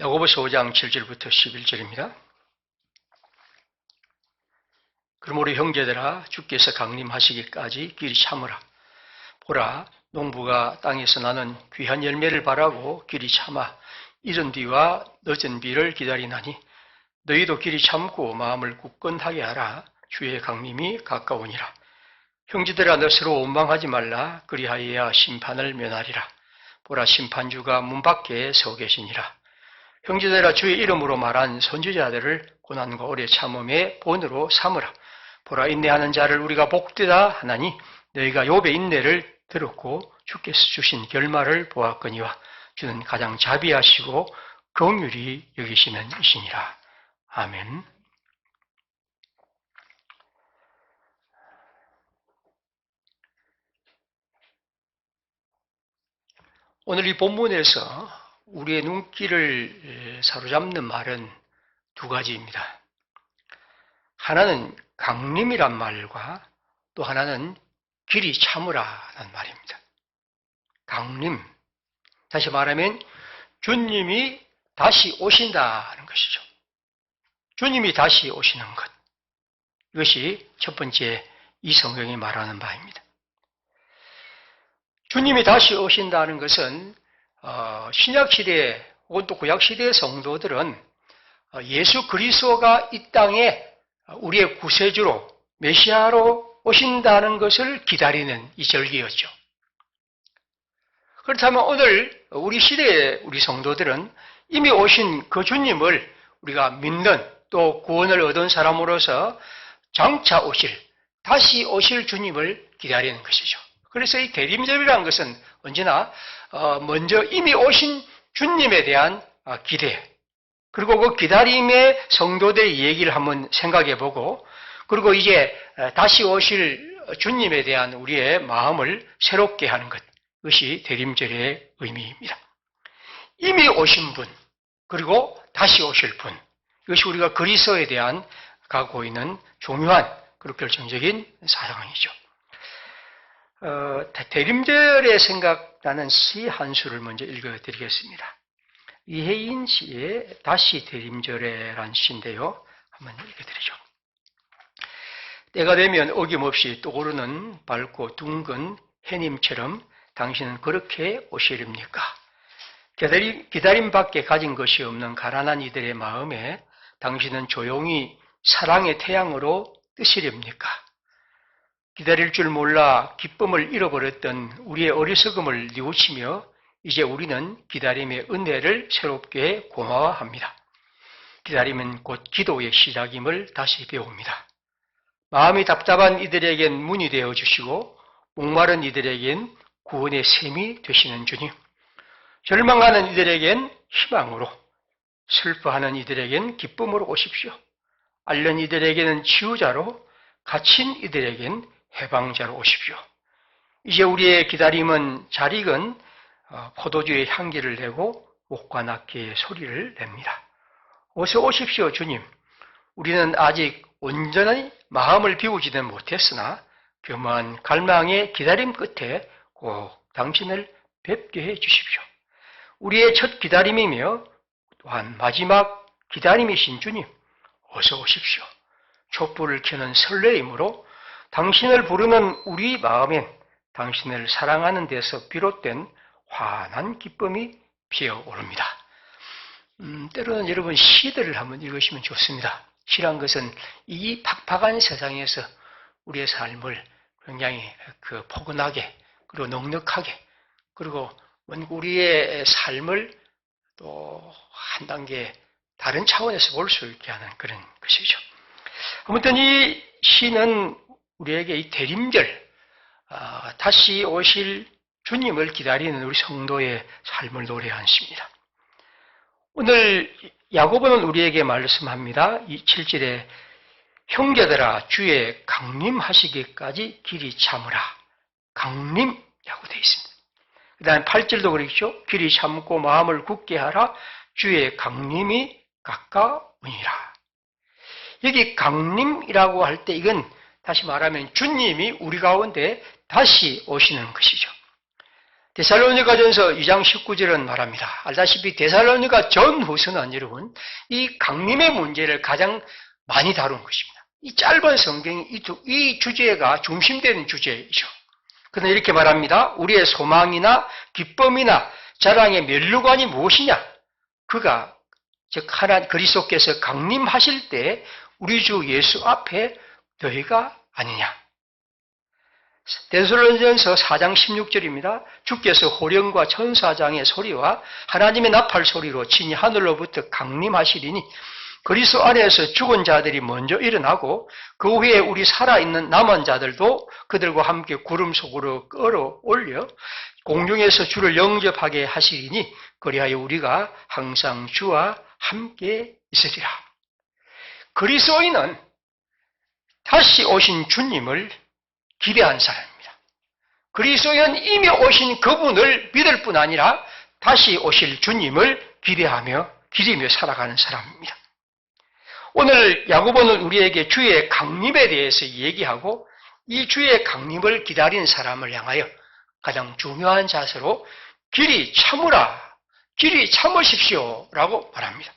야고보서 5장 7절부터 11절입니다. 그러므로 형제들아 주께서 강림하시기까지 길이 참으라. 보라, 농부가 땅에서 나는 귀한 열매를 바라고 길이 참아 이른 비와 늦은 비를 기다리나니 너희도 길이 참고 마음을 굳건하게 하라. 주의 강림이 가까우니라. 형제들아 너스로 원망하지 말라. 그리하여야 심판을 면하리라. 보라, 심판주가 문 밖에 서 계시니라. 형제들아 주의 이름으로 말한 선지자들을 고난과 오래 참음의 본으로 삼으라. 보라, 인내하는 자를 우리가 복되다 하나니 너희가 욥의 인내를 들었고 주께서 주신 결말을 보았거니와 주는 가장 자비하시고 긍휼히 여기시는 이시니라. 아멘. 오늘 이 본문에서 우리의 눈길을 사로잡는 말은 두 가지입니다. 하나는 강림이란 말과 또 하나는 길이 참으라는 말입니다. 강림, 다시 말하면 주님이 다시 오신다는 것이죠. 주님이 다시 오시는 것, 이것이 첫 번째 이 성경이 말하는 바입니다. 주님이 다시 오신다는 것은 신약시대 혹은 또 구약시대의 성도들은 예수 그리스도가 이 땅에 우리의 구세주로 메시아로 오신다는 것을 기다리는 이 절기였죠. 그렇다면 오늘 우리 시대의 우리 성도들은 이미 오신 그 주님을 우리가 믿는 또 구원을 얻은 사람으로서 장차 오실, 다시 오실 주님을 기다리는 것이죠. 그래서 이 대림절이라는 것은 언제나 먼저 이미 오신 주님에 대한 기대, 그리고 그 기다림의 성도들의 얘기를 한번 생각해 보고, 그리고 이제 다시 오실 주님에 대한 우리의 마음을 새롭게 하는 것, 이것이 대림절의 의미입니다. 이미 오신 분, 그리고 다시 오실 분, 이것이 우리가 그리스도에 대한 갖고 있는 중요한 그리고 결정적인 사상이죠. 대림절에 생각나는 시 한 수를 먼저 읽어드리겠습니다. 이혜인 씨의 다시 대림절에란 시인데요. 한번 읽어드리죠. 때가 되면 어김없이 떠오르는 밝고 둥근 해님처럼 당신은 그렇게 오시렵니까? 기다림밖에 가진 것이 없는 가난한 이들의 마음에 당신은 조용히 사랑의 태양으로 뜨시렵니까? 기다릴 줄 몰라 기쁨을 잃어버렸던 우리의 어리석음을 뉘우치며 이제 우리는 기다림의 은혜를 새롭게 고마워합니다. 기다림은 곧 기도의 시작임을 다시 배웁니다. 마음이 답답한 이들에겐 문이 되어주시고 목마른 이들에겐 구원의 샘이 되시는 주님, 절망하는 이들에겐 희망으로, 슬퍼하는 이들에겐 기쁨으로 오십시오. 앓는 이들에게는 치유자로, 갇힌 이들에겐 해방자로 오십시오. 이제 우리의 기다림은 잘 익은 포도주의 향기를 내고 목과 낙기의 소리를 냅니다. 어서 오십시오, 주님. 우리는 아직 온전히 마음을 비우지는 못했으나 교묘한 갈망의 기다림 끝에 꼭 당신을 뵙게 해 주십시오. 우리의 첫 기다림이며 또한 마지막 기다림이신 주님, 어서 오십시오. 촛불을 켜는 설레임으로 당신을 부르는 우리 마음엔 당신을 사랑하는 데서 비롯된 환한 기쁨이 피어오릅니다. 때로는 여러분 시들을 한번 읽으시면 좋습니다. 시란 것은 이 팍팍한 세상에서 우리의 삶을 굉장히 포근하게 그리고 넉넉하게 그리고 우리의 삶을 또 한 단계 다른 차원에서 볼 수 있게 하는 그런 것이죠. 아무튼 이 시는 우리에게 이 대림절, 다시 오실 주님을 기다리는 우리 성도의 삶을 노래한 시입니다. 오늘 야고보는 우리에게 말씀합니다. 이 7절에 형제들아 주의 강림하시기까지 길이 참으라. 강림이라고 되어 있습니다. 그 다음에 8절도 그렇죠. 길이 참고 마음을 굳게 하라. 주의 강림이 가까우니라. 여기 강림이라고 할 때 이건 다시 말하면 주님이 우리 가운데 다시 오시는 것이죠. 데살로니가전서 2장 19절은 말합니다. 알다시피 데살로니가 전후서는 여러분 이 강림의 문제를 가장 많이 다룬 것입니다. 이 짧은 성경이 이 주제가 중심되는 주제이죠. 그러나 이렇게 말합니다. 우리의 소망이나 기쁨이나 자랑의 면류관이 무엇이냐? 그가 즉 그리스도께서 강림하실 때 우리 주 예수 앞에 너희가 아니냐. 데살로니전서 4장 16절입니다. 주께서 호령과 천사장의 소리와 하나님의 나팔 소리로 친히 하늘로부터 강림하시리니 그리스도 안에서 죽은 자들이 먼저 일어나고 그 후에 우리 살아있는 남은 자들도 그들과 함께 구름 속으로 끌어올려 공중에서 주를 영접하게 하시리니 그리하여 우리가 항상 주와 함께 있으리라. 그리스도인은 다시 오신 주님을 기대한 사람입니다. 그리스도인은 이미 오신 그분을 믿을 뿐 아니라 다시 오실 주님을 기대하며 기리며 살아가는 사람입니다. 오늘 야고보는 우리에게 주의 강림에 대해서 얘기하고 이 주의 강림을 기다리는 사람을 향하여 가장 중요한 자세로 길이 참으라, 길이 참으십시오 라고 말합니다.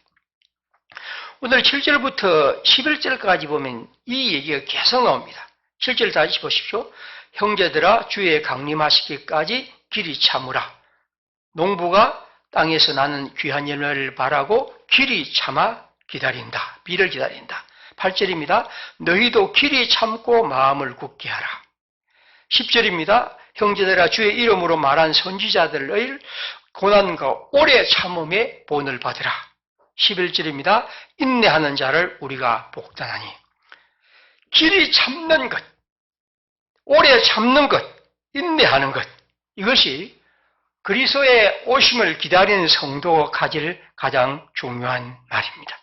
오늘 7절부터 11절까지 보면 이 얘기가 계속 나옵니다. 7절 다시 보십시오. 형제들아 주의 강림하시기까지 길이 참으라. 농부가 땅에서 나는 귀한 열매를 바라고 길이 참아 기다린다. 비를 기다린다. 8절입니다. 너희도 길이 참고 마음을 굳게 하라. 10절입니다. 형제들아 주의 이름으로 말한 선지자들의 고난과 오래 참음의 본을 받으라. 11절입니다. 인내하는 자를 우리가 복단하니. 길이 참는 것, 오래 참는 것, 인내하는 것, 이것이 그리스도의 오심을 기다리는 성도가 가질 가장 중요한 말입니다.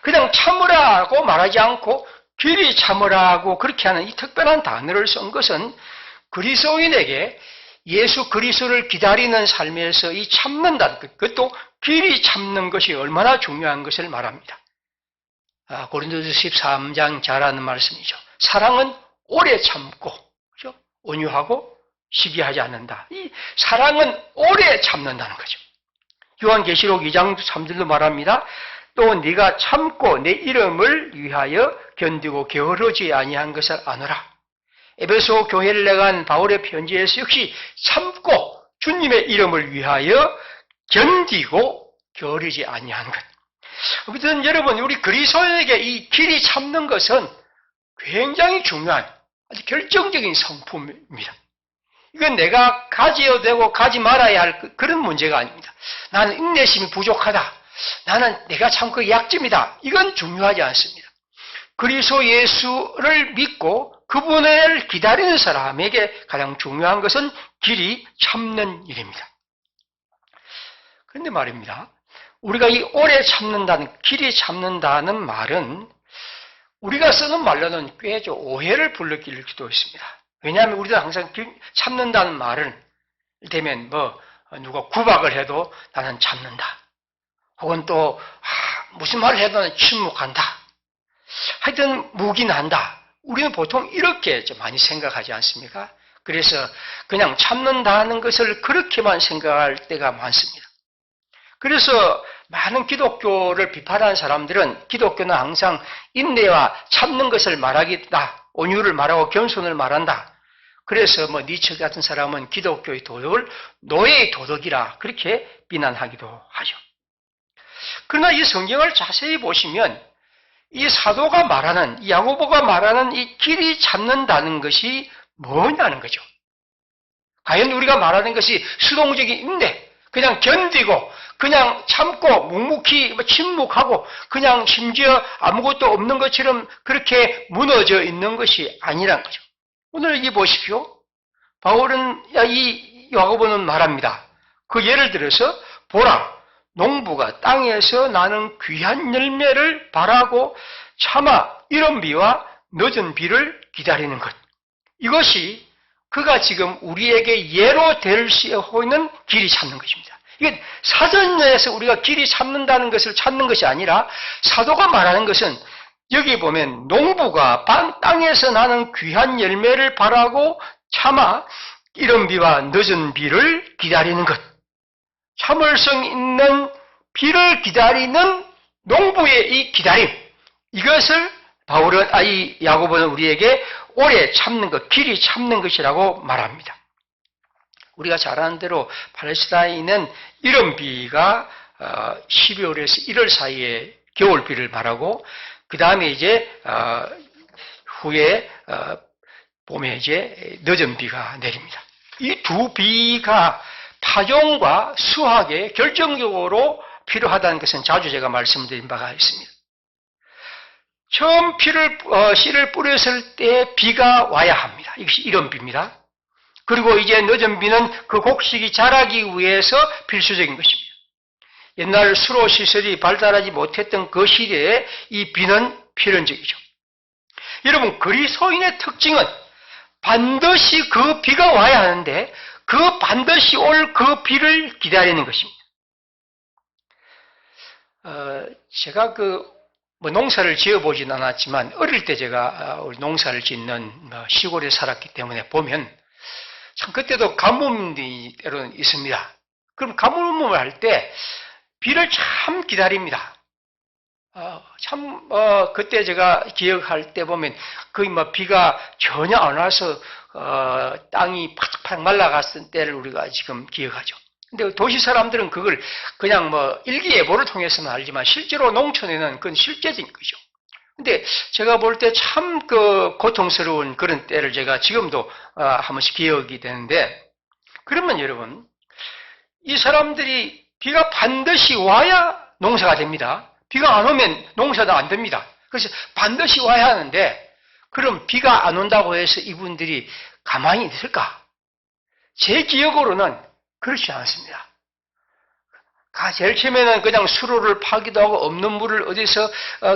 그냥 참으라고 말하지 않고 길이 참으라고 그렇게 하는 이 특별한 단어를 쓴 것은 그리스도인에게 예수 그리스도를 기다리는 삶에서 이 참는다는 것, 그것도 길이 참는 것이 얼마나 중요한 것을 말합니다. 고린도서 13장 잘하는 말씀이죠. 사랑은 오래 참고, 그죠? 온유하고 시기하지 않는다. 이 사랑은 오래 참는다는 거죠. 요한계시록 2장 3절도 말합니다. 또 네가 참고 내 이름을 위하여 견디고 게으르지 아니한 것을 아노라. 에베소 교회를 내간 바울의 편지에서 역시 참고 주님의 이름을 위하여 견디고 게으르지 아니한 것. 아무튼 여러분 우리 그리스도인에게 이 길이 참는 것은 굉장히 중요한 아주 결정적인 성품입니다. 이건 내가 가져야 되고 가지 말아야 할 그런 문제가 아닙니다. 나는 인내심이 부족하다. 나는 내가 참 그 약점이다. 이건 중요하지 않습니다. 그리스도 예수를 믿고 그분을 기다리는 사람에게 가장 중요한 것은 길이 참는 일입니다. 그런데 말입니다. 우리가 이 오래 참는다는, 길이 참는다는 말은 우리가 쓰는 말로는 꽤 오해를 불러일으킬 수도 있습니다. 왜냐하면 우리도 항상 참는다는 말은 되면 누가 구박을 해도 나는 참는다. 혹은 또 무슨 말을 해도 나는 침묵한다. 하여튼 묵인한다. 우리는 보통 이렇게 많이 생각하지 않습니까? 그래서 그냥 참는다는 것을 그렇게만 생각할 때가 많습니다. 그래서 많은 기독교를 비판하는 사람들은 기독교는 항상 인내와 참는 것을 말하겠다. 온유를 말하고 겸손을 말한다. 그래서 니처 같은 사람은 기독교의 도덕을 노예의 도덕이라 그렇게 비난하기도 하죠. 그러나 이 성경을 자세히 보시면 이 사도가 말하는, 이 야고보가 말하는 이 길이 참는다는 것이 뭐냐는 거죠. 과연 우리가 말하는 것이 수동적인 인내, 그냥 견디고, 그냥 참고, 묵묵히 침묵하고, 그냥 심지어 아무것도 없는 것처럼 그렇게 무너져 있는 것이 아니란 거죠. 오늘 여기 보십시오. 바울은, 이 야고보는 말합니다. 그 예를 들어서, 보라, 농부가 땅에서 나는 귀한 열매를 바라고 차마 이른 비와 늦은 비를 기다리는 것. 이것이 그가 지금 우리에게 예로 될 수 있는 길이 참는 것입니다. 이게 사전에서 우리가 길이 참는다는 것을 찾는 것이 아니라 사도가 말하는 것은 여기 보면 농부가 땅에서 나는 귀한 열매를 바라고 차마 이른 비와 늦은 비를 기다리는 것. 참을성 있는 비를 기다리는 농부의 이 기다림. 이것을 야고보는 우리에게 오래 참는 것, 길이 참는 것이라고 말합니다. 우리가 잘 아는 대로 팔레스타인은 이른 비가 12월에서 1월 사이에 겨울비를 말하고, 그 다음에 이제 후에 봄에 이제 늦은 비가 내립니다. 이 두 비가 파종과 수확에 결정적으로 필요하다는 것은 자주 제가 말씀드린 바가 있습니다. 처음 씨를 뿌렸을 때 비가 와야 합니다. 이것이 이른 비입니다. 그리고 이제 늦은 비는 그 곡식이 자라기 위해서 필수적인 것입니다. 옛날 수로 시설이 발달하지 못했던 그 시대에 이 비는 필연적이죠. 여러분, 그리스도인의 특징은 반드시 그 비가 와야 하는데 그 반드시 올 그 비를 기다리는 것입니다. 제가 농사를 지어보진 않았지만 어릴 때 제가 농사를 짓는 시골에 살았기 때문에 보면 참 그때도 가뭄이 때로는 있습니다. 그럼 가뭄을 할 때 비를 참 기다립니다. 그때 제가 기억할 때 보면 거의 비가 전혀 안 와서 땅이 팍팍 말라갔을 때를 우리가 지금 기억하죠. 근데 도시 사람들은 그걸 그냥 일기예보를 통해서는 알지만 실제로 농촌에는 그건 실제적인 거죠. 근데 제가 볼 때 참 고통스러운 그런 때를 제가 지금도 한 번씩 기억이 되는데, 그러면 여러분, 이 사람들이 비가 반드시 와야 농사가 됩니다. 비가 안 오면 농사도 안 됩니다. 그래서 반드시 와야 하는데, 그럼 비가 안 온다고 해서 이분들이 가만히 있을까? 제 기억으로는 그렇지 않습니다. 제일 처음에는 그냥 수로를 파기도 하고 없는 물을 어디서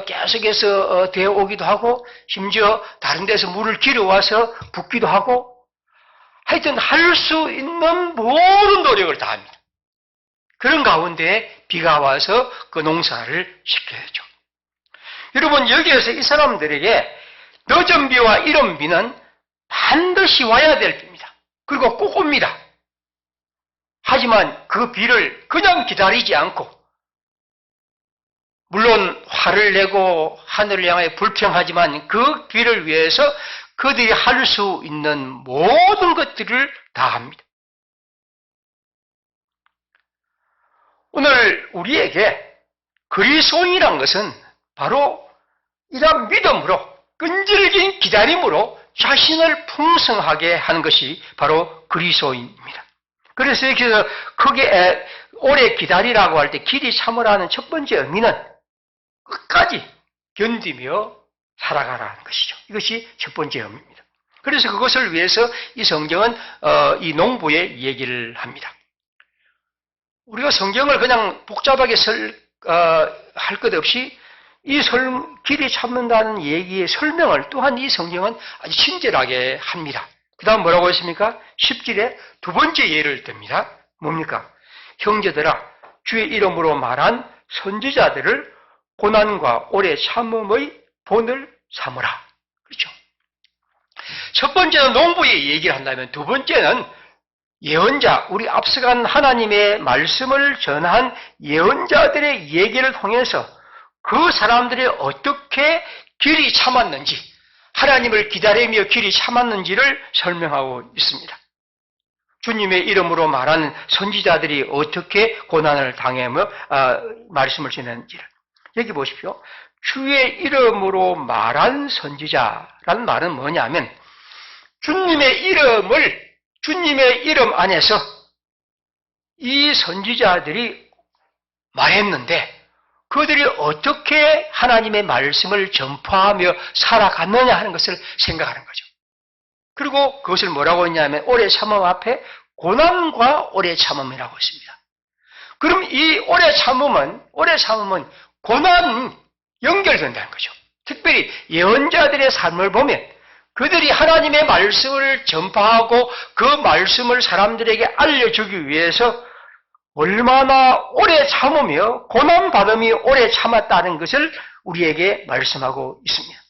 계속해서 데워오기도 하고, 심지어 다른 데서 물을 길어와서 붓기도 하고, 하여튼 할 수 있는 모든 노력을 다합니다. 그런 가운데 비가 와서 그 농사를 시켜야죠. 여러분, 여기에서 이 사람들에게 늦은 비와 이른 비는 반드시 와야 될 비입니다. 그리고 꼭 옵니다. 하지만 그 비를 그냥 기다리지 않고, 물론 화를 내고 하늘을 향해 불평하지만 그 비를 위해서 그들이 할 수 있는 모든 것들을 다 합니다. 오늘 우리에게 그리스도인이란 것은 바로 이런 믿음으로, 끈질긴 기다림으로 자신을 풍성하게 하는 것이 바로 그리스도인입니다. 그래서 여기서 크게 오래 기다리라고 할 때 길이 참으라는 첫 번째 의미는 끝까지 견디며 살아가라는 것이죠. 이것이 첫 번째 의미입니다. 그래서 그것을 위해서 이 성경은 이 농부의 얘기를 합니다. 우리가 성경을 그냥 복잡하게 할 것 없이 이 길이 참는다는 얘기의 설명을 또한 이 성경은 아주 친절하게 합니다. 그 다음 뭐라고 했습니까? 10절에 두 번째 예를 듭니다. 뭡니까? 형제들아, 주의 이름으로 말한 선지자들을 고난과 오래 참음의 본을 삼으라. 그렇죠? 첫 번째는 농부의 얘기를 한다면, 두 번째는 예언자, 우리 앞서간 하나님의 말씀을 전한 예언자들의 얘기를 통해서 그 사람들이 어떻게 길이 참았는지, 하나님을 기다리며 길이 참았는지를 설명하고 있습니다. 주님의 이름으로 말하는 선지자들이 어떻게 고난을 당하며 말씀을 전했는지를. 여기 보십시오. 주의 이름으로 말한 선지자라는 말은 뭐냐면, 주님의 이름 안에서 이 선지자들이 말했는데 그들이 어떻게 하나님의 말씀을 전파하며 살아갔느냐 하는 것을 생각하는 거죠. 그리고 그것을 뭐라고 했냐면 오래 참음 앞에 고난과 오래 참음이라고 했습니다. 그럼 이 오래 참음은 고난 연결된다는 거죠. 특별히 예언자들의 삶을 보면 그들이 하나님의 말씀을 전파하고 그 말씀을 사람들에게 알려주기 위해서 얼마나 오래 참으며 고난받음이 오래 참았다는 것을 우리에게 말씀하고 있습니다.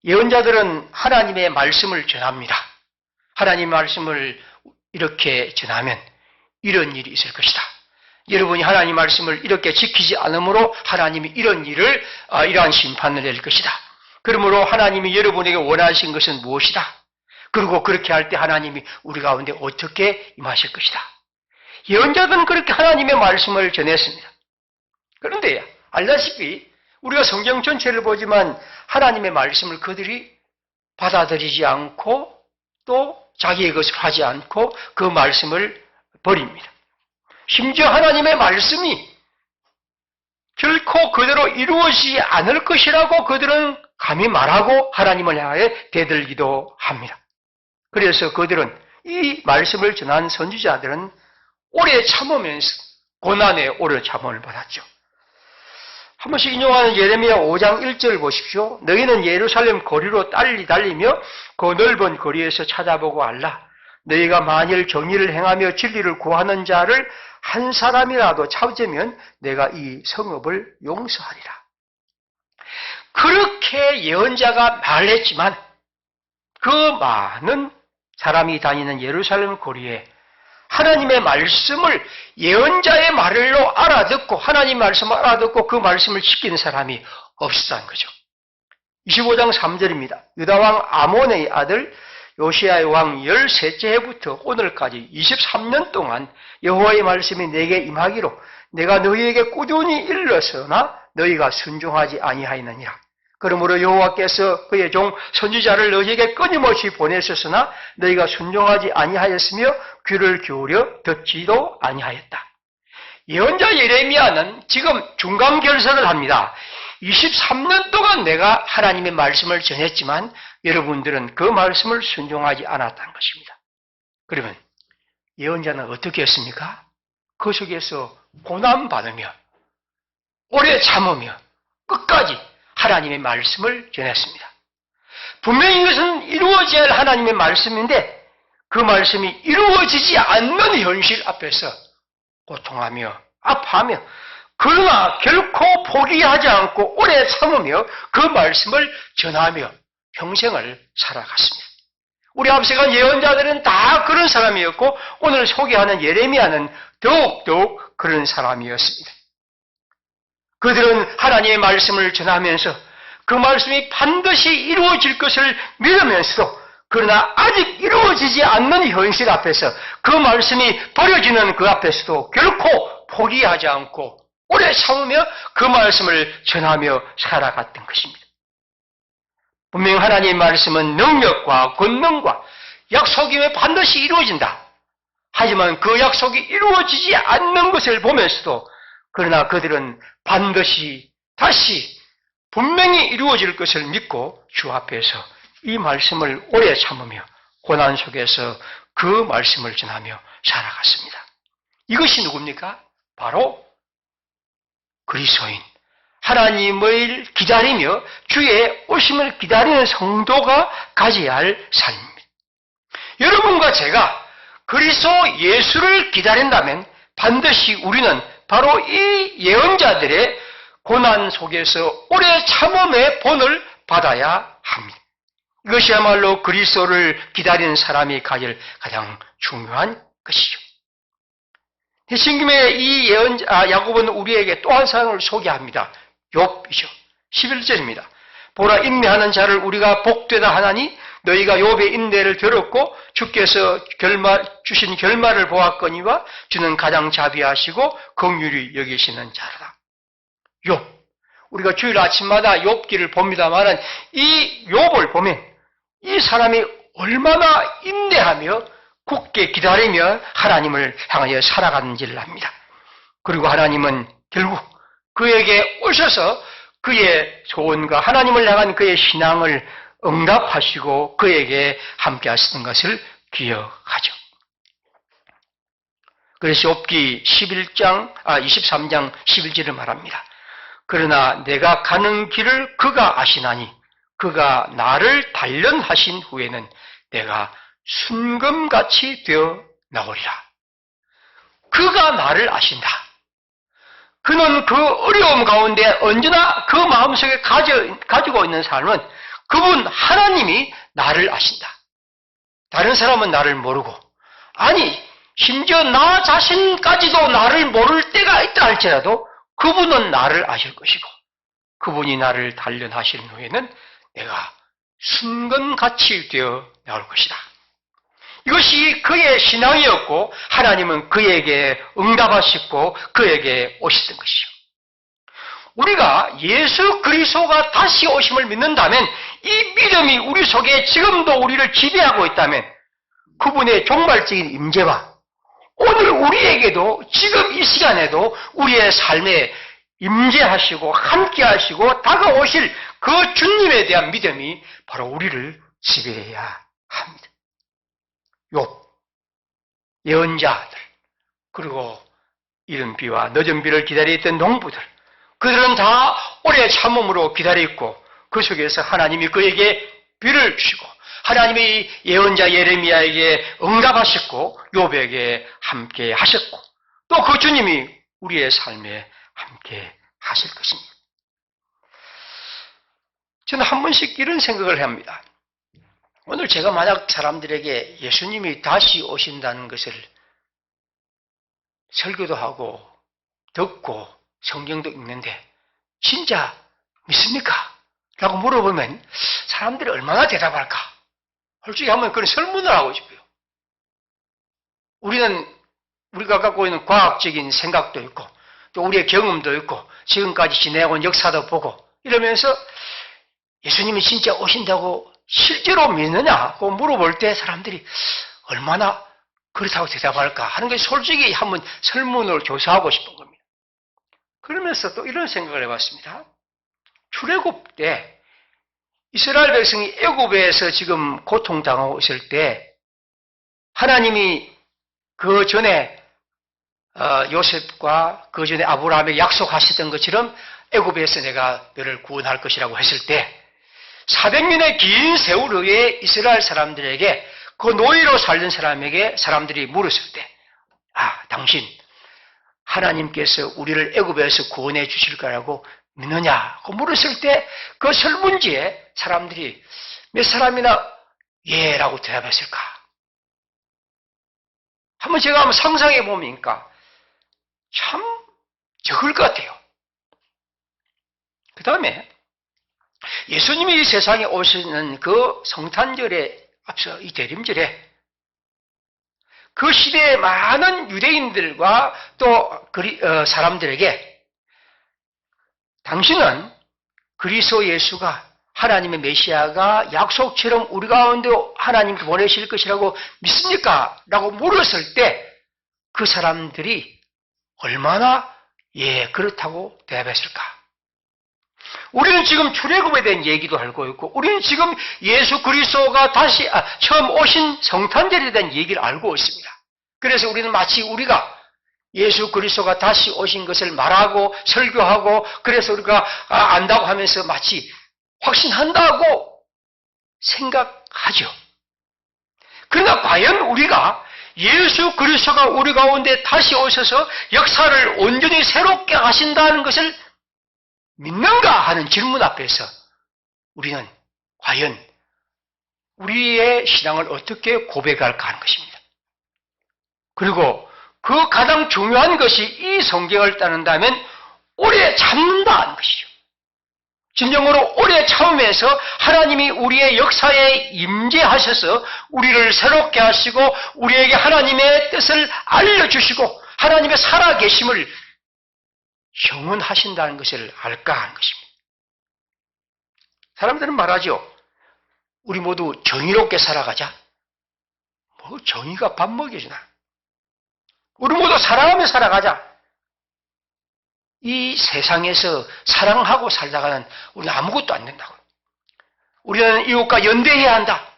예언자들은 하나님의 말씀을 전합니다. 하나님 말씀을 이렇게 전하면 이런 일이 있을 것이다. 여러분이 하나님 말씀을 이렇게 지키지 않으므로 하나님이 이러한 심판을 낼 것이다. 그러므로 하나님이 여러분에게 원하신 것은 무엇이다. 그리고 그렇게 할 때 하나님이 우리 가운데 어떻게 임하실 것이다. 예언자들은 그렇게 하나님의 말씀을 전했습니다. 그런데 알다시피 우리가 성경 전체를 보지만 하나님의 말씀을 그들이 받아들이지 않고 또 자기의 것을 하지 않고 그 말씀을 버립니다. 심지어 하나님의 말씀이 결코 그대로 이루어지지 않을 것이라고 그들은 감히 말하고 하나님을 향해 대들기도 합니다. 그래서 그들은 이 말씀을 전한 선지자들은 오래 참으면서 고난에 오래 참음을 받았죠. 한 번씩 인용하는 예레미야 5장 1절 보십시오. 너희는 예루살렘 거리로 달리며 그 넓은 거리에서 찾아보고 알라. 너희가 만일 정의를 행하며 진리를 구하는 자를 한 사람이라도 찾으면 내가 이 성읍을 용서하리라. 그렇게 예언자가 말했지만 그 많은 사람이 다니는 예루살렘 거리에 하나님의 말씀을 예언자의 말로 알아듣고 하나님 말씀을 알아듣고 그 말씀을 지키는 사람이 없었다는 거죠. 25장 3절입니다. 유다왕 아몬의 아들 요시야의 왕 13째 해부터 오늘까지 23년 동안 여호와의 말씀이 내게 임하기로 내가 너희에게 꾸준히 일렀으나 너희가 순종하지 아니하였느니라. 그러므로 여호와께서 그의 종 선지자를 너희에게 끊임없이 보내셨으나 너희가 순종하지 아니하였으며 귀를 기울여 듣지도 아니하였다. 예언자 예레미야는 지금 중간결석을 합니다. 23년 동안 내가 하나님의 말씀을 전했지만 여러분들은 그 말씀을 순종하지 않았다는 것입니다. 그러면 예언자는 어떻게 했습니까? 그 속에서 고난받으며 오래 참으며 끝까지 하나님의 말씀을 전했습니다. 분명히 이것은 이루어져야 할 하나님의 말씀인데 그 말씀이 이루어지지 않는 현실 앞에서 고통하며 아파하며 그러나 결코 포기하지 않고 오래 참으며 그 말씀을 전하며 평생을 살아갔습니다. 우리 앞서 간 예언자들은 다 그런 사람이었고 오늘 소개하는 예레미야는 더욱더욱 그런 사람이었습니다. 그들은 하나님의 말씀을 전하면서 그 말씀이 반드시 이루어질 것을 믿으면서도 그러나 아직 이루어지지 않는 현실 앞에서 그 말씀이 버려지는 그 앞에서도 결코 포기하지 않고 오래 참으며 그 말씀을 전하며 살아갔던 것입니다. 분명 하나님의 말씀은 능력과 권능과 약속임에 반드시 이루어진다. 하지만 그 약속이 이루어지지 않는 것을 보면서도 그러나 그들은 반드시 다시 분명히 이루어질 것을 믿고 주 앞에서 이 말씀을 오래 참으며 고난 속에서 그 말씀을 전하며 살아갔습니다. 이것이 누굽니까? 바로 그리스도인, 하나님을 기다리며 주의 오심을 기다리는 성도가 가져야 할 삶입니다. 여러분과 제가 그리스도 예수를 기다린다면 반드시 우리는 바로 이 예언자들의 고난 속에서 오래 참음의 본을 받아야 합니다. 이것이야말로 그리스도를 기다리는 사람이 가질 가장 중요한 것이죠. 신김에 이 예언자 야곱은 우리에게 또 한 사람을 소개합니다. 욥이죠. 11절입니다. 보라, 인내하는 자를 우리가 복되다 하나니 너희가 욥의 인내를 들었고 주께서 주신 결말을 보았거니와 주는 가장 자비하시고 긍휼히 여기시는 자라. 욥. 우리가 주일 아침마다 욥기를 봅니다만은 이 욥을 보면 이 사람이 얼마나 인내하며 굳게 기다리며 하나님을 향하여 살아가는지를 압니다. 그리고 하나님은 결국 그에게 오셔서 그의 소원과 하나님을 향한 그의 신앙을 응답하시고 그에게 함께 하시는 것을 기억하죠. 그래서 욥기 23장 11절을 말합니다. 그러나 내가 가는 길을 그가 아시나니 그가 나를 단련하신 후에는 내가 순금같이 되어 나오리라. 그가 나를 아신다. 그는 그 어려움 가운데 언제나 그 마음속에 가지고 있는 삶은 그분 하나님이 나를 아신다. 다른 사람은 나를 모르고, 아니 심지어 나 자신까지도 나를 모를 때가 있다 할지라도 그분은 나를 아실 것이고, 그분이 나를 단련하신 후에는 내가 순건같이 되어 나올 것이다. 이것이 그의 신앙이었고, 하나님은 그에게 응답하셨고 그에게 오셨던 것이죠. 우리가 예수 그리스도가 다시 오심을 믿는다면, 이 믿음이 우리 속에 지금도 우리를 지배하고 있다면, 그분의 종말적인 임재와 오늘 우리에게도 지금 이 시간에도 우리의 삶에 임재하시고 함께하시고 다가오실 그 주님에 대한 믿음이 바로 우리를 지배해야 합니다. 욥, 예언자들, 그리고 이른 비와 늦은 비를 기다렸던 농부들, 그들은 다 오래 참음으로 기다렸고 그 속에서 하나님이 그에게 비를 주시고 하나님이 예언자 예레미야에게 응답하셨고 욥에게 함께 하셨고 또 그 주님이 우리의 삶에 함께 하실 것입니다. 저는 한 번씩 이런 생각을 합니다. 오늘 제가 만약 사람들에게 예수님이 다시 오신다는 것을 설교도 하고 듣고 성경도 읽는데 진짜 믿습니까? 라고 물어보면 사람들이 얼마나 대답할까? 솔직히 한번 그런 설문을 하고 싶어요. 우리가 갖고 있는 과학적인 생각도 있고 또 우리의 경험도 있고 지금까지 지내온 역사도 보고 이러면서 예수님이 진짜 오신다고 실제로 믿느냐고 물어볼 때 사람들이 얼마나 그렇다고 대답할까 하는 것이 솔직히 한번 설문을 조사하고 싶은 겁니다. 그러면서 또 이런 생각을 해봤습니다. 출애굽 때 이스라엘 백성이 애굽에서 지금 고통당하고 있을 때 하나님이 그 전에 요셉과 그 전에 아브라함에 약속하셨던 것처럼 애굽에서 내가 너를 구원할 것이라고 했을 때 400년의 긴 세월 후에 이스라엘 사람들에게 그 노예로 살던 사람들이 물었을 때 당신 하나님께서 우리를 애굽에서 구원해 주실 거라고 믿느냐고 물었을 때 그 설문지에 사람들이 몇 사람이나 예라고 대답했을까? 제가 상상해 보니까 참 적을 것 같아요. 그 다음에 예수님이 이 세상에 오시는 그 성탄절에 앞서 이 대림절에 그 시대의 많은 유대인들과 또 사람들에게 당신은 그리스도 예수가 하나님의 메시아가 약속처럼 우리 가운데 하나님께 보내실 것이라고 믿습니까? 라고 물었을 때 그 사람들이 얼마나 그렇다고 대답했을까? 우리는 지금 출애굽에 대한 얘기도 알고 있고 우리는 지금 예수 그리스도가 다시 처음 오신 성탄절에 대한 얘기를 알고 있습니다. 그래서 우리는 마치 우리가 예수 그리스도가 다시 오신 것을 말하고 설교하고 그래서 우리가 안다고 하면서 마치 확신한다고 생각하죠. 그러나 과연 우리가 예수 그리스도가 우리 가운데 다시 오셔서 역사를 온전히 새롭게 하신다는 것을 믿는가 하는 질문 앞에서 우리는 과연 우리의 신앙을 어떻게 고백할까 하는 것입니다. 그리고 그 가장 중요한 것이 이 성경을 따른다면 오래 참는다 하는 것이죠. 진정으로 오래 참으면서 하나님이 우리의 역사에 임재하셔서 우리를 새롭게 하시고 우리에게 하나님의 뜻을 알려주시고 하나님의 살아계심을 형언하신다는 것을 알까 하는 것입니다. 사람들은 말하죠. 우리 모두 정의롭게 살아가자. 정의가 밥 먹여주나. 우리 모두 사랑하며 살아가자. 이 세상에서 사랑하고 살다가는 우리는 아무것도 안 된다고. 우리는 이웃과 연대해야 한다.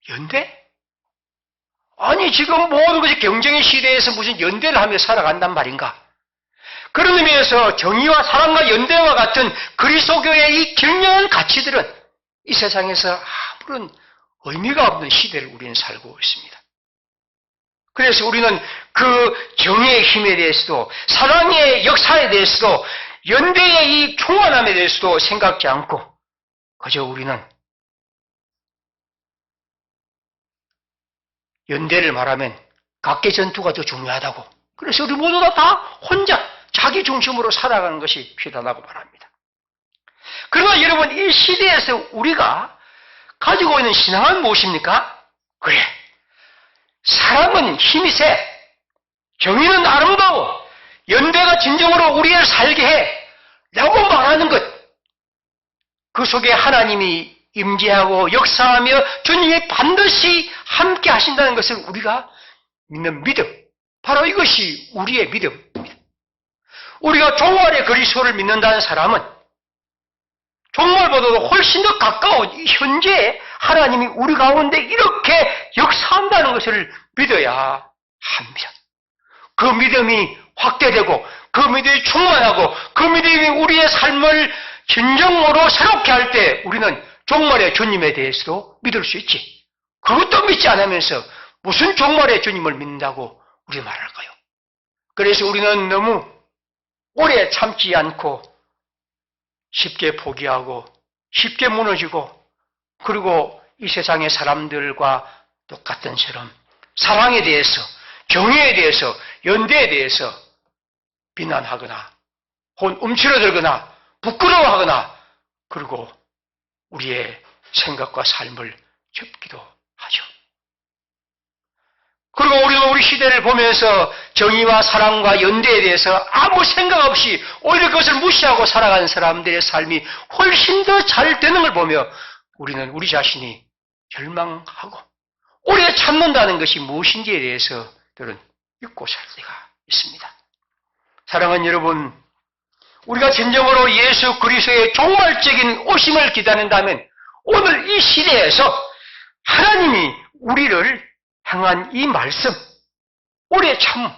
연대? 아니 지금 모든 것이 경쟁의 시대에서 무슨 연대를 하며 살아간단 말인가? 그런 의미에서 정의와 사랑과 연대와 같은 그리스도교의 이 경영한 가치들은 이 세상에서 아무런 의미가 없는 시대를 우리는 살고 있습니다. 그래서 우리는 그 정의의 힘에 대해서도 사랑의 역사에 대해서도 연대의 이 충만함에 대해서도 생각지 않고 그저 우리는 연대를 말하면 각계 전투가 더 중요하다고. 그래서 우리 모두 다 혼자 자기 중심으로 살아가는 것이 필요하다고 말합니다. 그러나 여러분, 이 시대에서 우리가 가지고 있는 신앙은 무엇입니까? 그래, 사람은 힘이 세, 정의는 아름다워, 연대가 진정으로 우리를 살게 해 라고 말하는 것, 그 속에 하나님이 임재하고 역사하며 주님이 반드시 함께 하신다는 것을 우리가 믿는 믿음, 바로 이것이 우리의 믿음입니다. 우리가 종말의 그리스도를 믿는다는 사람은 종말보다도 훨씬 더 가까운 현재 하나님이 우리 가운데 이렇게 역사한다는 것을 믿어야 합니다. 그 믿음이 확대되고 그 믿음이 충만하고 그 믿음이 우리의 삶을 진정으로 새롭게 할 때 우리는 종말의 주님에 대해서도 믿을 수 있지. 그것도 믿지 않으면서 무슨 종말의 주님을 믿는다고 우리 말할까요? 그래서 우리는 너무 오래 참지 않고 쉽게 포기하고 쉽게 무너지고, 그리고 이 세상의 사람들과 똑같은 처럼 사랑에 대해서, 정의에 대해서, 연대에 대해서 비난하거나 혹은 움츠러들거나 부끄러워하거나, 그리고 우리의 생각과 삶을 접기도 하죠. 그리고 우리는 우리 시대를 보면서 정의와 사랑과 연대에 대해서 아무 생각 없이 오히려 그것을 무시하고 살아가는 사람들의 삶이 훨씬 더 잘 되는 걸 보며 우리는 우리 자신이 절망하고 오래 참는다는 것이 무엇인지에 대해서들은 잊고 살 때가 있습니다. 사랑하는 여러분, 우리가 진정으로 예수 그리스도의 종말적인 오심을 기다린다면 오늘 이 시대에서 하나님이 우리를 향한 이 말씀, 오래 참,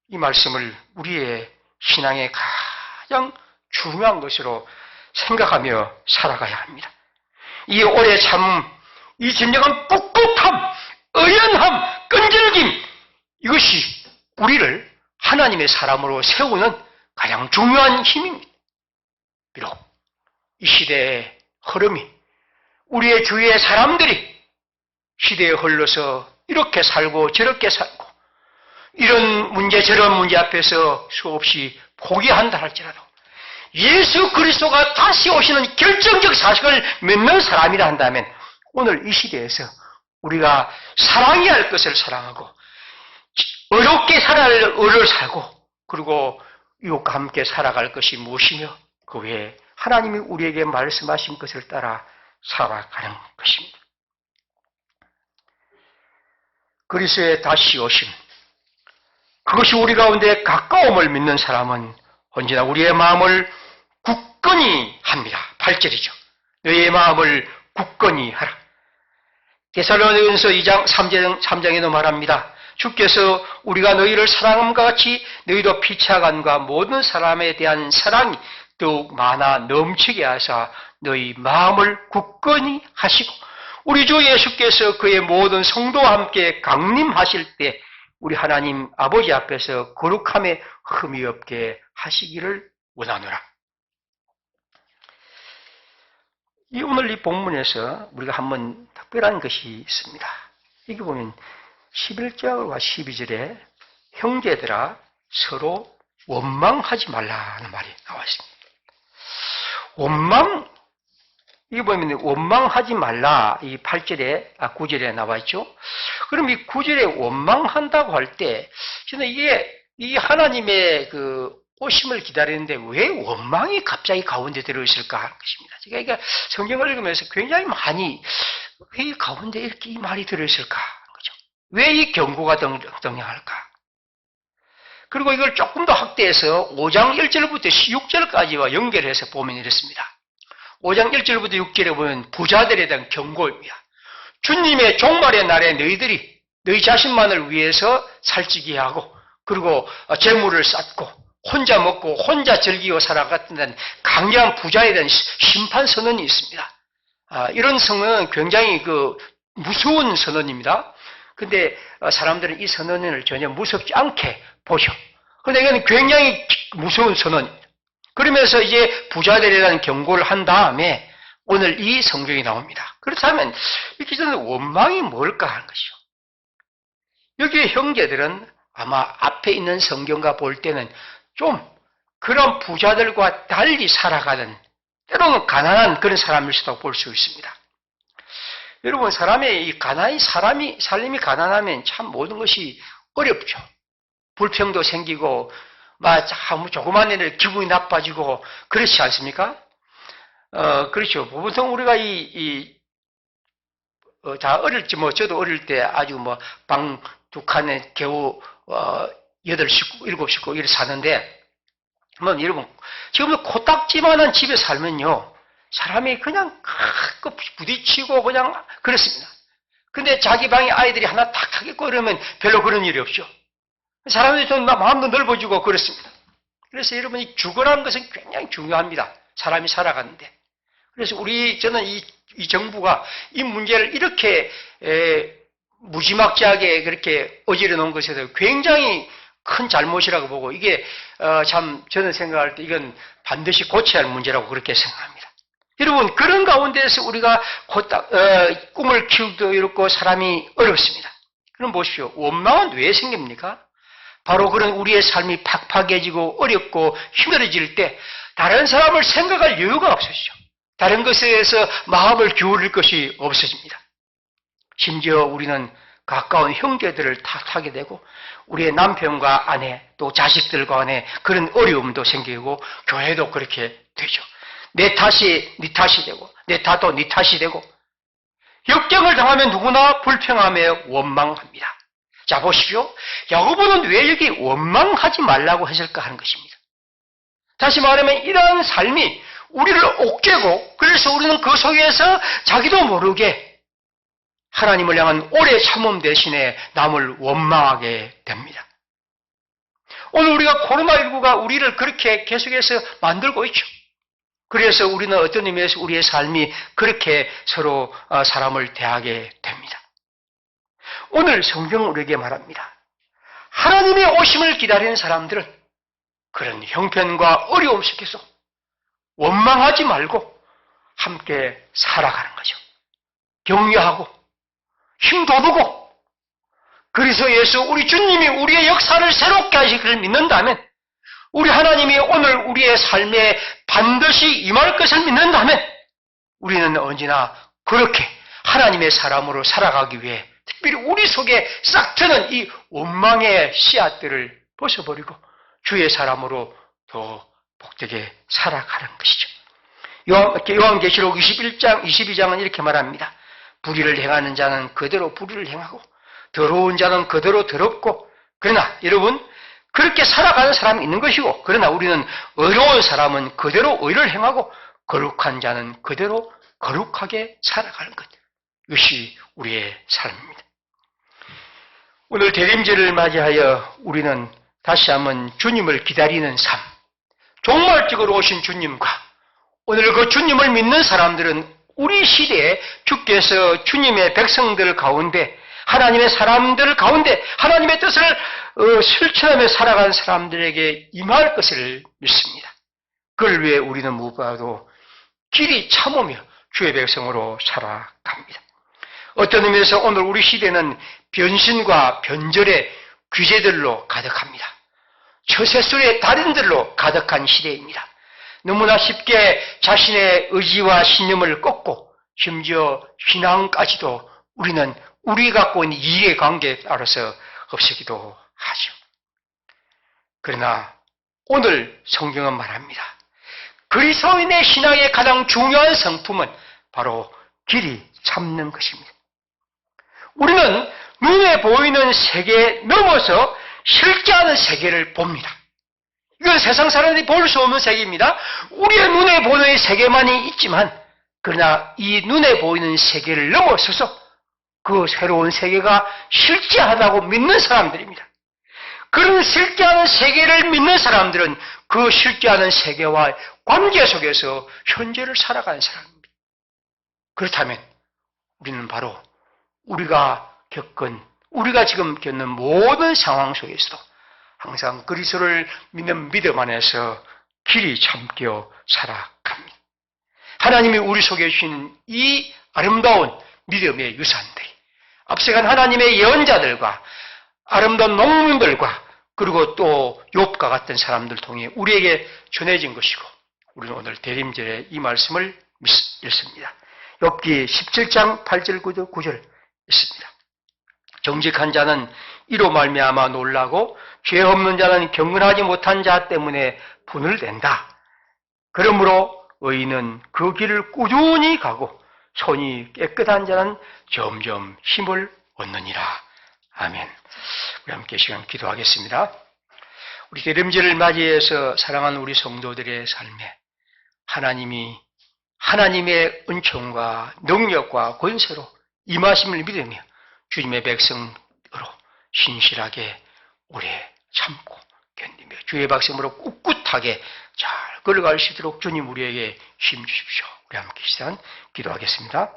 이 말씀을 우리의 신앙의 가장 중요한 것으로 생각하며 살아가야 합니다. 이 오래 참, 이 진정한 꿋꿋함, 의연함, 끈질김, 이것이 우리를 하나님의 사람으로 세우는 가장 중요한 힘입니다. 비록 이 시대의 흐름이, 우리의 주위의 사람들이 시대에 흘러서 이렇게 살고 저렇게 살고 이런 문제 저런 문제 앞에서 수없이 포기한다 할지라도 예수 그리스도가 다시 오시는 결정적 사실을 믿는 사람이라 한다면 오늘 이 시대에서 우리가 사랑해야 할 것을 사랑하고 의롭게 살아야 할 의를 살고, 그리고 이웃과 함께 살아갈 것이 무엇이며 그 외에 하나님이 우리에게 말씀하신 것을 따라 살아가는 것입니다. 그리스도의 다시 오심, 그것이 우리 가운데 가까움을 믿는 사람은 언제나 우리의 마음을 굳건히 합니다. 8절이죠. 너희의 마음을 굳건히 하라. 데살로니가전서 2장 3장에도 말합니다. 주께서 우리가 너희를 사랑함과 같이 너희도 피차간과 모든 사람에 대한 사랑이 더욱 많아 넘치게 하사 너희 마음을 굳건히 하시고, 우리 주 예수께서 그의 모든 성도와 함께 강림하실 때 우리 하나님 아버지 앞에서 거룩함에 흠이 없게 하시기를 원하노라. 오늘 이 본문에서 우리가 한번 특별한 것이 있습니다. 여기 보면 11절과 12절에 형제들아 서로 원망하지 말라는 말이 나와 있습니다. 이게 보면 원망하지 말라, 이 8절에, 9절에 나와 있죠. 그럼 이 9절에 원망한다고 할 때, 저는 이 하나님의 그 오심을 기다리는데 왜 원망이 갑자기 가운데 들어있을까 하는 것입니다. 제가 이게 성경을 읽으면서 굉장히 많이 왜 이 가운데 이렇게 이 말이 들어있을까 하는 거죠. 왜 이 경고가 등장할까? 그리고 이걸 조금 더 확대해서 5장 1절부터 16절까지와 연결해서 보면 이렇습니다. 5장 1절부터 6절에 보면 부자들에 대한 경고입니다. 주님의 종말의 날에 너희들이 너희 자신만을 위해서 살찌게 하고, 그리고 재물을 쌓고 혼자 먹고 혼자 즐기고 살아갔던 강력한 부자에 대한 심판 선언이 있습니다. 이런 선언은 굉장히 무서운 선언입니다. 근데 사람들은 이 선언을 전혀 무섭지 않게 보죠. 그런데 이건 굉장히 무서운 선언입니다. 그러면서 이제 부자들에 대한 경고를 한 다음에 오늘 이 성경이 나옵니다. 그렇다면 이 기자는 원망이 뭘까 하는 것이죠. 여기 형제들은 아마 앞에 있는 성경과 볼 때는 좀 그런 부자들과 달리 살아가는, 때로는 가난한 그런 사람일 수도 볼 수 있습니다. 여러분, 삶이 가난하면 참 모든 것이 어렵죠. 불평도 생기고, 조그만 일에 기분이 나빠지고, 그렇지 않습니까? 그렇죠. 보통 우리가 다 어릴지, 저도 어릴 때 아주 방 두 칸에 겨우, 8식구, 7식구 이렇게 사는데, 여러분, 지금 코딱지만한 집에 살면요, 사람이 그냥 가끔 부딪히고 그냥 그렇습니다. 근데 자기 방에 아이들이 하나 탁탁 있고 그러면 별로 그런 일이 없죠. 사람들이 좀 마음도 넓어지고 그렇습니다. 그래서 여러분이 죽어라는 것은 굉장히 중요합니다. 사람이 살아가는데. 그래서 저는 이 정부가 이 문제를 이렇게 무지막지하게 그렇게 어지러 놓은 것에 대해서 굉장히 큰 잘못이라고 보고, 이게 참 저는 생각할 때 이건 반드시 고쳐야 할 문제라고 그렇게 생각합니다. 여러분, 그런 가운데서 우리가 꿈을 키우기도 어렵고 사람이 어렵습니다. 그럼 보십시오. 원망은 왜 생깁니까? 바로 그런 우리의 삶이 팍팍해지고 어렵고 힘들어질 때 다른 사람을 생각할 여유가 없어지죠. 다른 것에 대해서 마음을 기울일 것이 없어집니다. 심지어 우리는 가까운 형제들을 탓하게 되고, 우리의 남편과 아내, 또 자식들과 간에 그런 어려움도 생기고, 교회도 그렇게 되죠. 내 탓이 네 탓이 되고, 내 탓도 네 탓이 되고, 역경을 당하면 누구나 불평하며 원망합니다. 자, 보십시오. 야고보는 왜 여기 원망하지 말라고 했을까 하는 것입니다. 다시 말하면 이러한 삶이 우리를 옥죄고, 그래서 우리는 그 속에서 자기도 모르게 하나님을 향한 오래 참음 대신에 남을 원망하게 됩니다. 오늘 우리가 코로나19가 우리를 그렇게 계속해서 만들고 있죠. 그래서 우리는 어떤 의미에서 우리의 삶이 그렇게 서로 사람을 대하게 됩니다. 오늘 성경은 우리에게 말합니다. 하나님의 오심을 기다리는 사람들은 그런 형편과 어려움 속에서 원망하지 말고 함께 살아가는 거죠. 격려하고 힘 돋우고, 그래서 예수 우리 주님이 우리의 역사를 새롭게 하시기를 믿는다면, 우리 하나님이 오늘 우리의 삶에 반드시 임할 것을 믿는다면, 우리는 언제나 그렇게 하나님의 사람으로 살아가기 위해 특별히 우리 속에 싹 트는 이 원망의 씨앗들을 벗어버리고 주의 사람으로 더 복되게 살아가는 것이죠. 요한계시록 21장, 22장은 이렇게 말합니다. 불의를 행하는 자는 그대로 불의를 행하고 더러운 자는 그대로 더럽고, 그러나 여러분, 그렇게 살아가는 사람이 있는 것이고, 그러나 우리는 의로운 사람은 그대로 의를 행하고 거룩한 자는 그대로 거룩하게 살아가는 것. 이것이 우리의 삶입니다. 오늘 대림절을 맞이하여 우리는 다시 한번 주님을 기다리는 삶, 종말적으로 오신 주님과 오늘 그 주님을 믿는 사람들은 우리 시대에 주께서 주님의 백성들 가운데, 하나님의 사람들 가운데 하나님의 뜻을 실천하며 살아가는 사람들에게 임할 것을 믿습니다. 그걸 위해 우리는 무엇보다도 길이 참으며 주의 백성으로 살아갑니다. 어떤 의미에서 오늘 우리 시대는 변신과 변절의 규제들로 가득합니다. 처세술의 달인들로 가득한 시대입니다. 너무나 쉽게 자신의 의지와 신념을 꺾고 심지어 신앙까지도 우리는 우리 갖고 있는 이해관계에 따라서 없애기도 하죠. 그러나 오늘 성경은 말합니다. 그리스도인의 신앙의 가장 중요한 성품은 바로 길이 참는 것입니다. 우리는 눈에 보이는 세계 넘어서 실제하는 세계를 봅니다. 이건 세상 사람들이 볼 수 없는 세계입니다. 우리의 눈에 보이는 세계만이 있지만, 그러나 이 눈에 보이는 세계를 넘어서서 그 새로운 세계가 실제하다고 믿는 사람들입니다. 그런 실제하는 세계를 믿는 사람들은 그 실제하는 세계와 관계 속에서 현재를 살아가는 사람입니다. 그렇다면 우리는 바로 우리가 지금 겪는 모든 상황 속에서도 항상 그리스도를 믿는 믿음 안에서 길이 참겨 살아갑니다. 하나님이 우리 속에 주신 이 아름다운 믿음의 유산들이 앞서간 하나님의 예언자들과 아름다운 농민들과 그리고 또 욥과 같은 사람들 통해 우리에게 전해진 것이고 우리는 오늘 대림절에 이 말씀을 읽습니다. 욥기 17장 8절 9절 있습니다. 정직한 자는 이로 말미암아 놀라고 죄 없는 자는 경건하지 못한 자 때문에 분을 낸다. 그러므로 의인은 그 길을 꾸준히 가고 손이 깨끗한 자는 점점 힘을 얻느니라. 아멘. 우리 함께 시간 기도하겠습니다. 우리 대림절을 맞이해서 사랑하는 우리 성도들의 삶에 하나님의 은총과 능력과 권세로 임하심을 믿으며 주님의 백성으로 신실하게 오래 참고 견디며 주의 백성으로 꿋꿋하게 잘 걸어갈 수 있도록 주님 우리에게 힘 주십시오. 우리 함께 시간 기도하겠습니다.